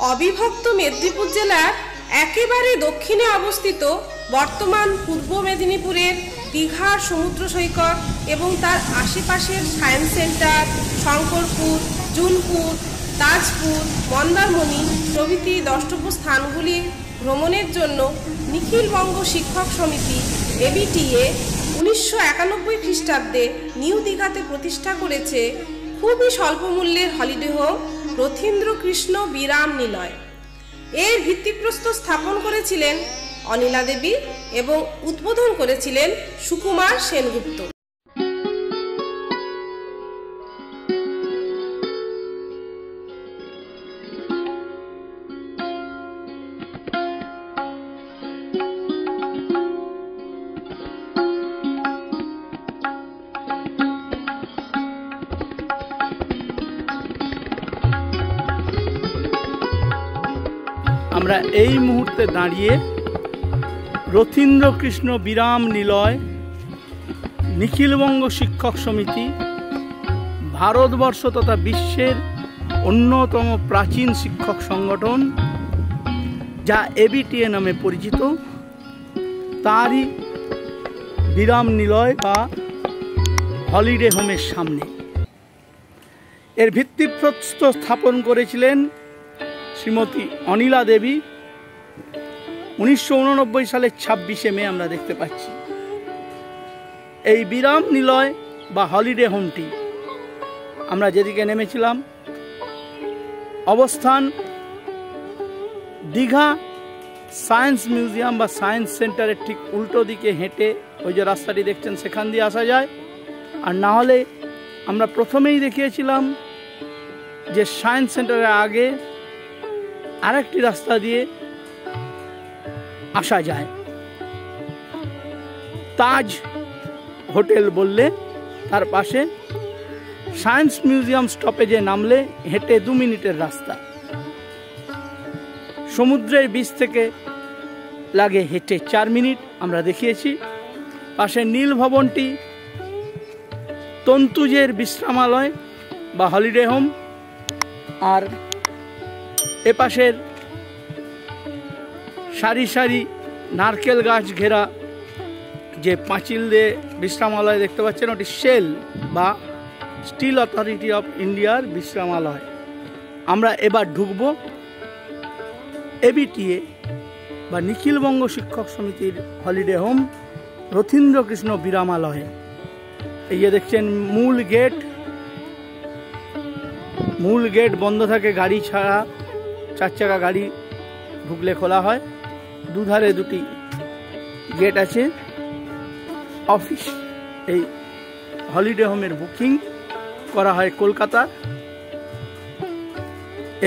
অবিভক্ত মেদিনীপুর জেলার একেবারে দক্ষিণে অবস্থিত বর্তমান পূর্ব মেদিনীপুরের দীঘার সমুদ্র সৈকত এবং তার আশেপাশের সায়েন্স সেন্টার, শঙ্করপুর, জুনপুর, তাজপুর, মন্দারমণি প্রভৃতি দ্রষ্টব্য স্থানগুলি ভ্রমণের জন্য নিখিলবঙ্গ শিক্ষক সমিতি এবিটিএ 1991 খ্রিস্টাব্দে নিউ দীঘাতে প্রতিষ্ঠা করেছে খুবই স্বল্প মূল্যের হলিডে হোম রথীন্দ্রকৃষ্ণ বিরাম নিলয়। এর ভিত্তিপ্রস্তর স্থাপন করেছিলেন অনিলা দেবী এবং উদ্বোধন করেছিলেন সুকুমার সেনগুপ্ত। আমরা এই মুহূর্তে দাঁড়িয়ে রথীন্দ্রকৃষ্ণ বিরাম নিলয় নিখিলবঙ্গ শিক্ষক সমিতি, ভারতবর্ষ তথা বিশ্বের অন্যতম প্রাচীন শিক্ষক সংগঠন যা এবিটিএ নামে পরিচিত, তারই বিরাম নিলয় বা হলিডে হোমের সামনে। এর ভিত্তিপ্রস্তর স্থাপন করেছিলেন শ্রীমতী অনিলা দেবী 1989 সালের 26শে মে আমরা দেখতে পাচ্ছি। এই বিরাম নিলয় বা হলিডে হোমটি আমরা যেদিকে নেমেছিলাম, অবস্থান দীঘা সায়েন্স মিউজিয়াম বা সায়েন্স সেন্টারের ঠিক উল্টো দিকে হেঁটে ওই যে রাস্তাটি দেখছেন সেখান দিয়ে আসা যায়। আর না হলে আমরা প্রথমেই দেখিয়েছিলাম যে সায়েন্স সেন্টারের আগে আরেকটি রাস্তা দিয়ে আসা যায়। তাজ হোটেল বললে তার পাশে, সায়েন্স মিউজিয়াম স্টপেজে নামলে হেঁটে 2 মিনিটের রাস্তা, সমুদ্রের বিচ থেকে লাগে হেঁটে 4 মিনিট আমরা দেখিয়েছি। পাশে নীল ভবনটি তন্তুজের বিশ্রামালয় বা হলিডে হোম, আর এপাশের সারি সারি নারকেল গাছ ঘেরা যে পাঁচিল দিয়ে বিশ্রামালয় দেখতে পাচ্ছেন, ওটি সেল বা স্টিল অথরিটি অফ ইন্ডিয়ার বিশ্রামালয়। আমরা এবার ঢুকব এবিটিএ বা নিখিলবঙ্গ শিক্ষক সমিতির হলিডে হোম রথীন্দ্রকৃষ্ণ বিরামালয়ে। এই যে দেখছেন মূল গেট বন্ধ থাকে, গাড়ি ছাড়া 4 চাকা গাড়ি ঢুকলে খোলা হয়। দুধারে 2টি গেট আছে। অফিস এই হলিডে হোমের বুকিং করা হয় কলকাতা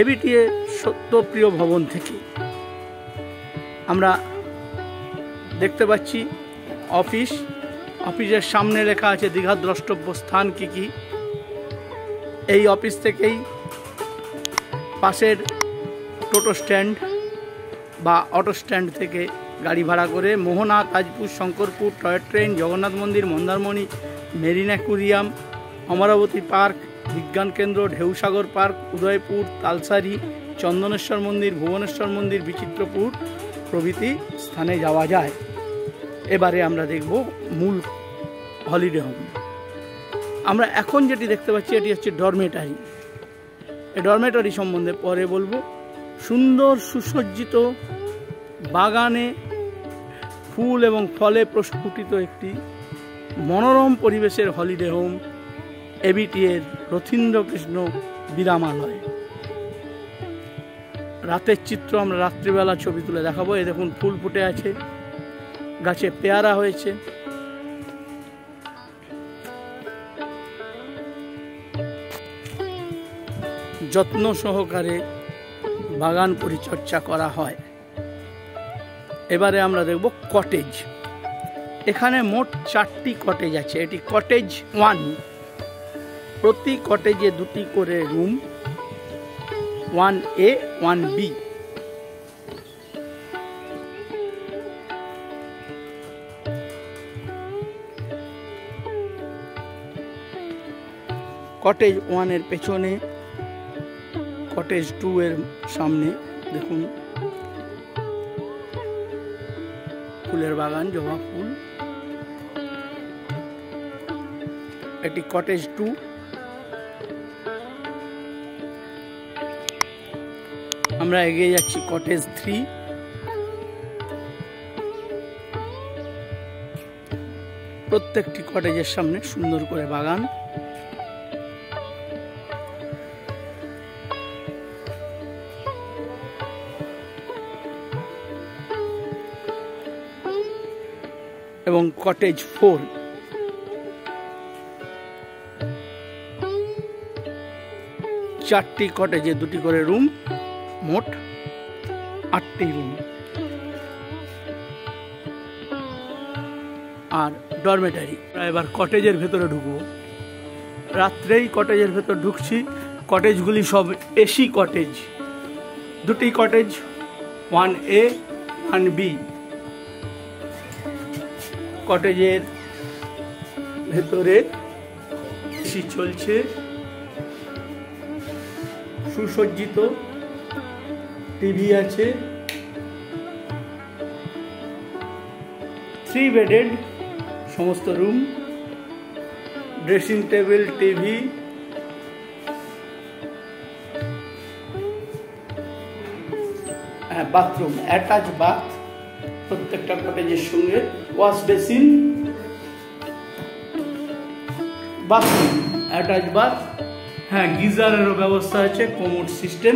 এবিটিএ সত্যপ্রিয় ভবন থেকে। আমরা দেখতে পাচ্ছি অফিসের সামনে লেখা আছে দীঘার দ্রষ্টব্য স্থান কি কি। এই অফিস থেকেই পাশের টোটো স্ট্যান্ড বা অটো স্ট্যান্ড থেকে গাড়ি ভাড়া করে মোহনা, তাজপুর, শঙ্করপুর, টয় ট্রেন, জগন্নাথ মন্দির, Mandarmani, marine aquarium, Amarabati park, বিজ্ঞান কেন্দ্র, ঢেউসাগর পার্ক, উদয়পুর, তালসারি, চন্দনেশ্বর মন্দির, ভুবনেশ্বর মন্দির, বিচিত্রপুর প্রভৃতি স্থানে যাওয়া যায়। এবারে আমরা দেখব মূল হলিডে হোম। আমরা এখন যেটি দেখতে পাচ্ছি এটি হচ্ছে ডরমেটারি। এই ডরমেটারি সম্বন্ধে পরে বলবো। সুন্দর সুসজ্জিত বাগানে ফুল এবং ফলে প্রস্ফুটিত একটি মনোরম পরিবেশের হলিডে হোম এবিটিএর রথীন্দ্রকৃষ্ণ বিরামালয়। রাতের চিত্র আমরা রাত্রিবেলা ছবি তুলে দেখাবো। এই দেখুন ফুল ফুটে আছে, গাছে পেয়ারা হয়েছে। যত্ন সহকারে বাগান পরিচর্যা করা হয়। এবারে আমরা দেখব কটেজ। এখানে মোট 4টি কটেজ আছে। এটি কটেজ 1। প্রতি কটেজে 2টি করে রুম, 1A 1B। কটেজ 1 এর পেছনে কটেজ 2 এর সামনে দেখুন ফুলের বাগান, জবা ফুল। এটি কটেজ 2। আমরা এগিয়ে যাচ্ছি কটেজ 3। প্রত্যেকটি কটেজের সামনে সুন্দর করে বাগান। এবং কটেজ 4 4টি কটেজে 2টি করে রুম, মোট 8টি রুম। আর ডরমেটারি। এবার কটেজের ভেতরে ঢুকবো। রাত্রেই কটেজের ভেতর ঢুকছি। কটেজগুলি সব এসি কটেজ। 2টি কটেজ 1A 1B। কটেজের ভেতরে এসি চলছে, সুসজ্জিত টিভি আছে, 3 বেডেড সমস্ত room, dressing table, TV, bathroom, attach bath প্রত্যেকটা কটেজের সঙ্গে, wash basin, bathroom, attach bath, গিজারেরও ব্যবস্থা আছে, কোমোড সিস্টেম।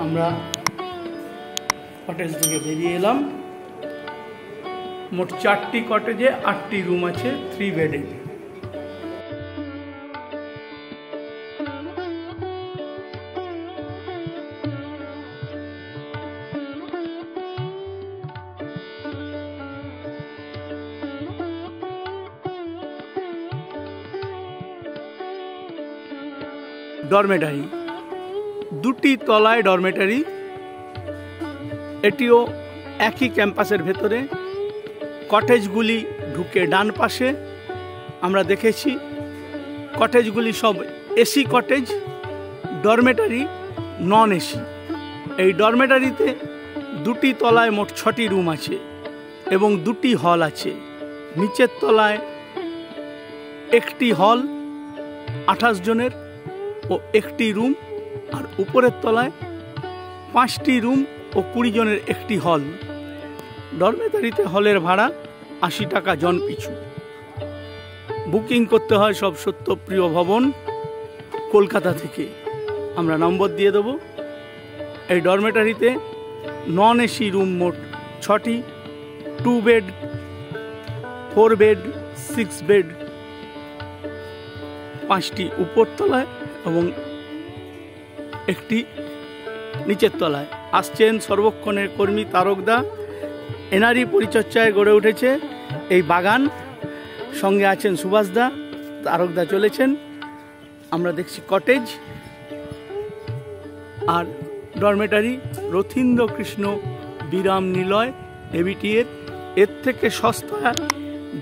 আমরা কটেজ থেকে বেরিয়ে এলাম। মোট 4টি কটেজে 8টি রুম আছে, 3 বেডেড। ডরমেটারি, 2টি তলায় ডরমেটারি। এটিও একই ক্যাম্পাসের ভেতরে। কটেজগুলি ঢুকে ডান পাশে আমরা দেখেছি। কটেজগুলি সব AC cottage, dormitory non AC. এই ডরমেটারিতে 2টি তলায় মোট 6টি রুম আছে এবং 2টি হল আছে। নিচের তলায় একটি হল 28 জনের ও 1টি রুম, আর উপরের তলায় 5টি রুম ও 20 জনের 1টি হল। ডরমেটারিতে হলের ভাড়া 80 টাকা জন পিছু। বুকিং করতে হয় সব সত্যপ্রিয় ভবন, কলকাতা থেকে। আমরা নম্বর দিয়ে দেবো। এই ডরমেটারিতে নন এসি রুম মোট 6টি, 2 বেড, 4 বেড, 6 বেড, 5টি উপরতলায় এবং 1টি নিচের তলায়। আসছেন সর্বক্ষণের কর্মী তারকদা। এনারই পরিচর্যায় গড়ে উঠেছে এই বাগান। সঙ্গে আছেন সুভাষদা, তারকদা চলেছেন। আমরা দেখছি কটেজ আর ডরমেটারি রথীন্দ্র কৃষ্ণ বিরাম নিলয় এবিটি এর থেকে সস্তা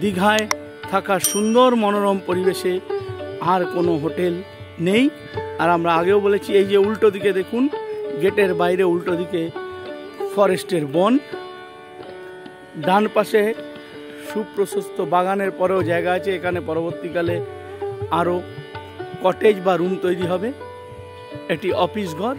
দীঘায় থাকার সুন্দর মনোরম পরিবেশে আর কোনো হোটেল নেই। আর আমরা আগেও বলেছি, এই যে উল্টো দিকে দেখুন, গেটের বাইরে উল্টো দিকে ফরেস্টের বন, ডান পাশে সুপ্রশস্ত বাগানের পরেও জায়গা আছে। এখানে পরবর্তীকালে আরও কটেজ বা রুম তৈরি হবে। এটি অফিস ঘর।